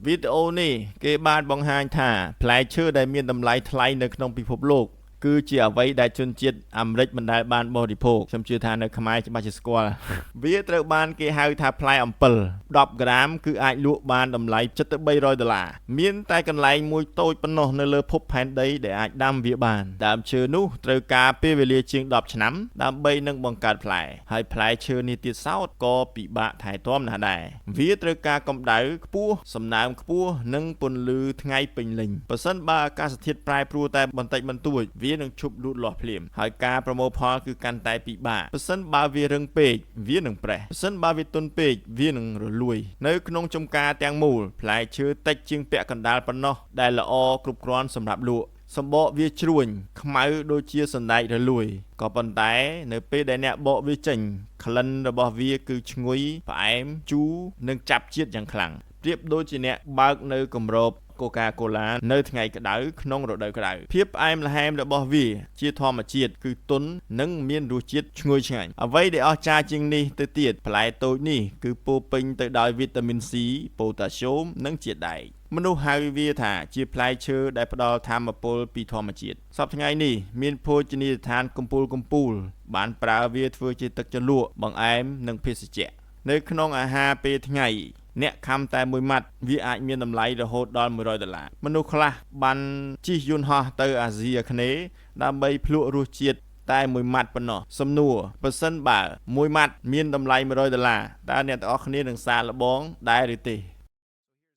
វីដេអូនេះគេបានបង្ហាញថាផ្លែឈើដែលមានតម្លៃថ្លៃនៅក្នុងពិភពលោកគឺជាអ្វីដែលជនជាតិអាមេរិកមិនដែលបានបរិភោគខ្ញុំជឿថានៅខ្មែរច្បាស់ជាស្គាល់វាត្រូវបានគេហៅថាផ្លែអំពិល10ក្រាមគឺអាចលក់បានតម្លៃ$700មានតែកន្លែងមួយតូចប៉ុណ្ណោះនៅលើភពផែនដីដែលអាចដាំវាបានដើមឈើនោះត្រូវការពេលវេលាជាង10ឆ្នាំដើម្បីនឹងបង្កើតផ្លែហើយផ្លែឈើនេះទៀតសោតក៏ពិបាកថែទាំណាស់ដែរវាត្រូវការកម្ដៅខ្ពស់សំណើមខ្ពស់និងពន្លឺថ្ងៃពេញលេញបើសិនបើអាកាសធាតុប្រែប្រួលតែបន្តិចបន្តួចវានឹងឈប់លូតលាស់ភ្លាមហើយការប្រមូលផលគឺកាន់តែពិបាកបើសិនបើវារឹងពេកវានឹងប្រេះបើសិនបើវាទន់ពេកវានឹងរលួយនៅក្នុងចំការទាំងមូលផ្លែឈើតិចជាងពាក់កណ្ដាលប៉ុណ្ណោះដែលល្អគ្រប់គ្រាន់សម្រាប់លក់សម្បកវាជ្រួញខ្មៅដូចជាសណ្ដែករលួយក៏ប៉ុន្តែនៅពេលដែលអ្នកបកវាចេញក្លិនរបស់វាគឺឈ្ងុយផ្អែមជូរនិងចាប់ជាតិយ៉ាងខ្លាំងប្រៀបដូចជាអ្នកបើកនៅគម្របកូកាកូឡានៅថ្ងៃក្តៅក្នុងរដូវក្តៅភាពផ្អែមល្ហែមរបស់វាជាធម្មជាតិគឺទន់និងមានរសជាតិឈ្ងុយឆ្ងាញ់អ្វីដែលអស្ចារ្យជាងនេះទៅទៀតផ្លែតូចនេះគឺពោរពេញទៅដោយវីតាមីន C ប៉ូតាស្យូមនិងជាតិដែកមនុស្សហៅវាថាជាផ្លែឈើដែលផ្ដល់ថាមពលពីធម្មជាតិសប្តាហ៍ថ្ងៃនេះមានភោជនីយដ្ឋានកំពូលបានប្រើវាធ្វើជាទឹកជ្រលក់បង្អែមនិងភេសជ្ជៈនៅក្នុងអាហារពេលថ្ងៃអ្នកខំតែមួយម៉ាត់វាអាចមានតម្លៃរហូតដល់$100មនុស្សខ្លះបានជិះយន្តហោះទៅអាស៊ីអាគ្នេយ៍ដើម្បីភ្លក្សរសជាតិតែមួយម៉ាត់ប៉ុណ្ណោះសំណួរបើសិនបើមួយម៉ាត់មានតម្លៃ$100តើអ្នកទាំងអស់គ្នានឹងសាកល្បងដែរឬទេ